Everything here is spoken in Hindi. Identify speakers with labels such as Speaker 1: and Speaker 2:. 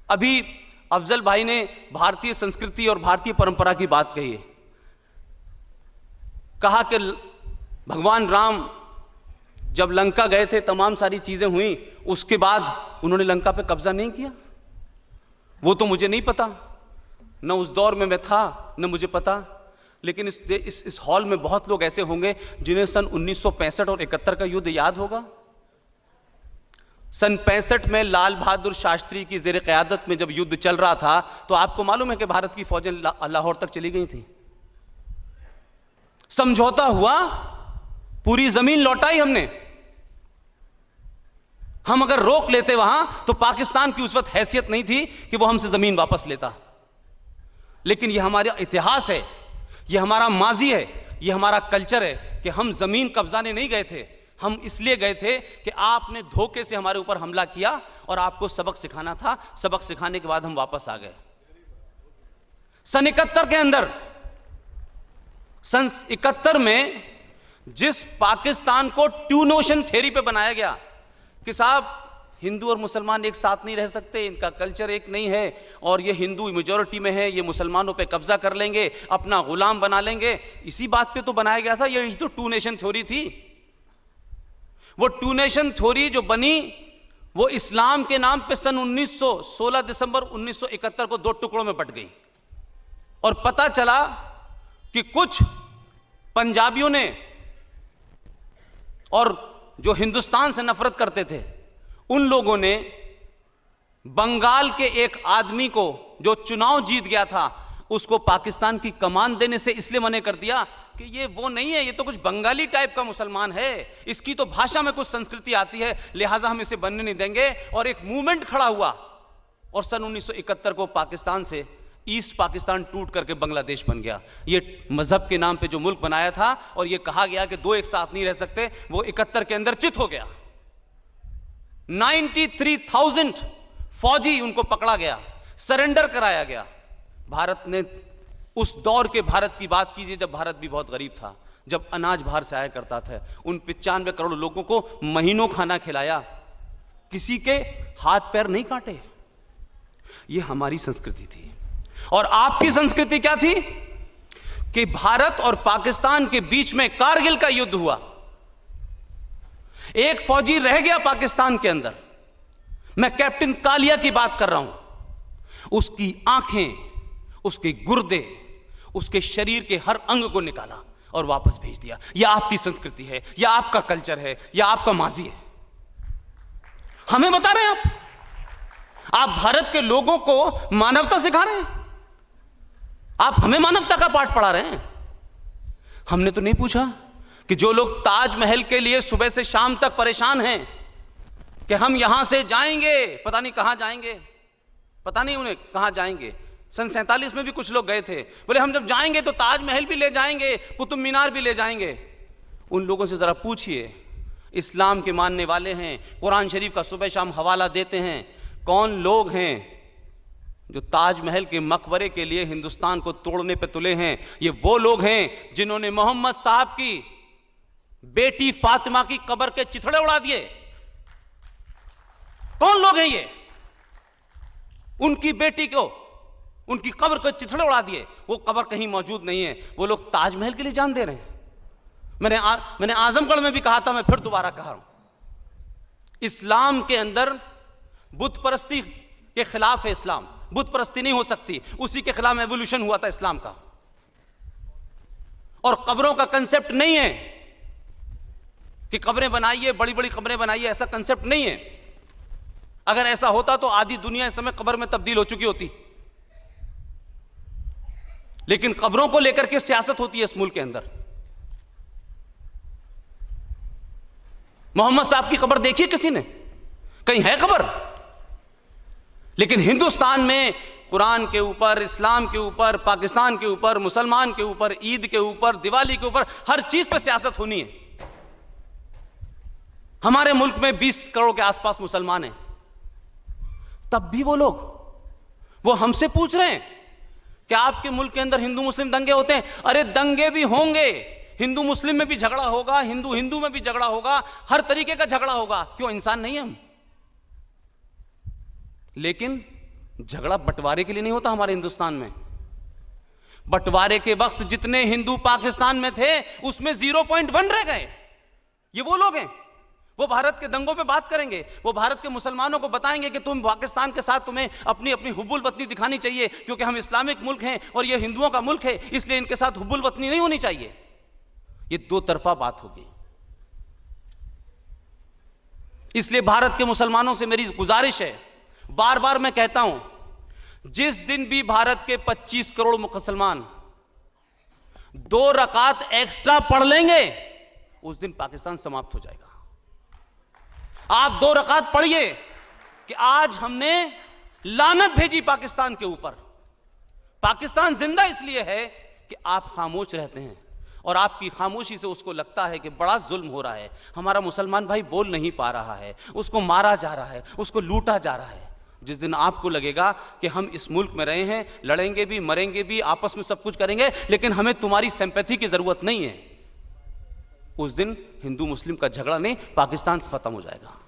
Speaker 1: अभी अफजल भाई ने भारतीय संस्कृति और भारतीय परंपरा की बात कही है। कहा कि भगवान राम जब लंका गए थे, तमाम सारी चीजें हुई, उसके बाद उन्होंने लंका पे कब्जा नहीं किया। वो तो मुझे नहीं पता, न उस दौर में मैं था, न मुझे पता। लेकिन इस हॉल में बहुत लोग ऐसे होंगे जिन्हें सन 1965 और 71 का युद्ध याद होगा। सन 65 में लाल बहादुर शास्त्री की ज़ेर क़यादत में जब युद्ध चल रहा था, तो आपको मालूम है कि भारत की फौजें लाहौर तक चली गई थी। समझौता हुआ, पूरी जमीन लौटाई हमने। हम अगर रोक लेते वहां, तो पाकिस्तान की उस वक्त हैसियत नहीं थी कि वो हमसे जमीन वापस लेता। लेकिन यह हमारा इतिहास है, यह हमारा माजी है, यह हमारा कल्चर है कि हम जमीन कब्जाने नहीं गए थे। हम इसलिए गए थे कि आपने धोखे से हमारे ऊपर हमला किया और आपको सबक सिखाना था। सबक सिखाने के बाद हम वापस आ गए। सन 71 के अंदर, सन 71 में जिस पाकिस्तान को टू नेशन थ्योरी पे बनाया गया कि साहब हिंदू और मुसलमान एक साथ नहीं रह सकते, इनका कल्चर एक नहीं है, और ये हिंदू मेजॉरिटी में है, ये मुसलमानों पे कब्जा कर लेंगे, अपना गुलाम बना लेंगे, इसी बात पे तो बनाया गया था। ये तो टू नेशन थ्योरी थी। वो टू नेशन थ्योरी जो बनी, वो इस्लाम के नाम पे सन 16 दिसंबर 1971 को 2 टुकड़ों में बंट गई। और पता चला कि कुछ पंजाबियों ने, और जो हिंदुस्तान से नफरत करते थे, उन लोगों ने बंगाल के एक आदमी को जो चुनाव जीत गया था, उसको पाकिस्तान की कमान देने से इसलिए मना कर दिया कि ये वो नहीं है, ये तो कुछ बंगाली टाइप का मुसलमान है, इसकी तो भाषा में कुछ संस्कृति आती है, लिहाजा हम इसे बनने नहीं देंगे। और एक मूवमेंट खड़ा हुआ और सन 1971 को पाकिस्तान से ईस्ट पाकिस्तान टूट करके बांग्लादेश बन गया। ये मजहब के नाम पे जो मुल्क बनाया था और ये कहा गया कि दो एक साथ नहीं रह सकते, वो 71 के अंदर चित हो गया। 93,000 फौजी उनको पकड़ा गया, सरेंडर कराया गया। भारत ने उस दौर के भारत की बात कीजिए जब भारत भी बहुत गरीब था, जब अनाज बाहर से आया करता था। उन 95 करोड़ लोगों को महीनों खाना खिलाया, किसी के हाथ पैर नहीं काटे। ये हमारी संस्कृति थी। और आपकी संस्कृति क्या थी कि भारत और पाकिस्तान के बीच में कारगिल का युद्ध हुआ, एक फौजी रह गया पाकिस्तान के अंदर। मैं कैप्टन कालिया की बात कर रहा हूं। उसकी आंखें, उसके गुर्दे, उसके शरीर के हर अंग को निकाला और वापस भेज दिया। यह आपकी संस्कृति है, यह आपका कल्चर है, यह आपका माजी है। हमें बता रहे हैं आप भारत के लोगों को मानवता सिखा रहे हैं। आप हमें मानवता का पाठ पढ़ा रहे हैं। हमने तो नहीं पूछा कि जो लोग ताजमहल के लिए सुबह से शाम तक परेशान हैं कि हम यहां से जाएंगे, पता नहीं कहां जाएंगे, पता नहीं उन्हें कहां जाएंगे। सन 47 में भी कुछ लोग गए थे, बोले हम जब जाएंगे तो ताजमहल भी ले जाएंगे, कुतुब मीनार भी ले जाएंगे। उन लोगों से जरा पूछिए, इस्लाम के मानने वाले हैं, कुरान शरीफ का सुबह शाम हवाला देते हैं, कौन लोग हैं जो ताजमहल के मकबरे के लिए हिंदुस्तान को तोड़ने पे तुले हैं? ये वो लोग हैं जिन्होंने मोहम्मद साहब की बेटी फातिमा की कब्र के चिथड़े उड़ा दिए। कौन लोग हैं ये? उनकी बेटी को, उनकी कब्र के चिथड़े उड़ा दिए। वो कब्र कहीं मौजूद नहीं है, वो लोग ताजमहल के लिए जान दे रहे हैं। मैंने आजमगढ़ में भी कहा था, मैं फिर दोबारा कह रहा हूं, इस्लाम के अंदर बुत परस्ती के खिलाफ है। इस्लाम बुत परस्ती नहीं हो सकती, उसी के खिलाफ एवोल्यूशन हुआ था इस्लाम का। और कब्रों का कंसेप्ट नहीं है कि कब्रें बनाइए, बड़ी बड़ी कब्रें बनाइए, ऐसा कंसेप्ट नहीं है। अगर ऐसा होता तो आधी दुनिया इस समय कब्र में तब्दील हो चुकी होती। लेकिन कब्रों को लेकर के सियासत होती है इस मुल्क के अंदर। मोहम्मद साहब की कब्र देखिए किसी ने? कहीं है कब्र? लेकिन हिंदुस्तान में कुरान के ऊपर, इस्लाम के ऊपर, पाकिस्तान के ऊपर, मुसलमान के ऊपर, ईद के ऊपर, दिवाली के ऊपर, हर चीज पर सियासत होनी है। हमारे मुल्क में 20 करोड़ के आसपास मुसलमान हैं, तब भी वो लोग वो हमसे पूछ रहे हैं कि आपके मुल्क के अंदर हिंदू मुस्लिम दंगे होते हैं। अरे दंगे भी होंगे, हिंदू मुस्लिम में भी झगड़ा होगा, हिंदू हिंदू में भी झगड़ा होगा, हर तरीके का झगड़ा होगा। क्यों, इंसान नहीं हम? लेकिन झगड़ा बंटवारे के लिए नहीं होता हमारे हिंदुस्तान में। बंटवारे के वक्त जितने हिंदू पाकिस्तान में थे उसमें 0.1 रह गए। ये वो लोग हैं, वो भारत के दंगों पे बात करेंगे, वो भारत के मुसलमानों को बताएंगे कि तुम पाकिस्तान के साथ तुम्हें अपनी अपनी हुब्बुल वतनी दिखानी चाहिए, क्योंकि हम इस्लामिक मुल्क हैं और ये हिंदुओं का मुल्क है, इसलिए इनके साथ हुब्बुल वतनी नहीं होनी चाहिए। ये दो तरफा बात होगी। इसलिए भारत के मुसलमानों से मेरी गुजारिश है, बार बार मैं कहता हूं, जिस दिन भी भारत के 25 करोड़ मुसलमान 2 रकात एक्स्ट्रा पढ़ लेंगे उस दिन पाकिस्तान समाप्त हो जाएगा। आप 2 रकात पढ़िए कि आज हमने लानत भेजी पाकिस्तान के ऊपर। पाकिस्तान जिंदा इसलिए है कि आप खामोश रहते हैं और आपकी खामोशी से उसको लगता है कि बड़ा जुल्म हो रहा है, हमारा मुसलमान भाई बोल नहीं पा रहा है, उसको मारा जा रहा है, उसको लूटा जा रहा है। जिस दिन आपको लगेगा कि हम इस मुल्क में रहे हैं, लड़ेंगे भी, मरेंगे भी, आपस में सब कुछ करेंगे, लेकिन हमें तुम्हारी सिंपैथी की जरूरत नहीं है, उस दिन हिंदू मुस्लिम का झगड़ा नहीं, पाकिस्तान से खत्म हो जाएगा।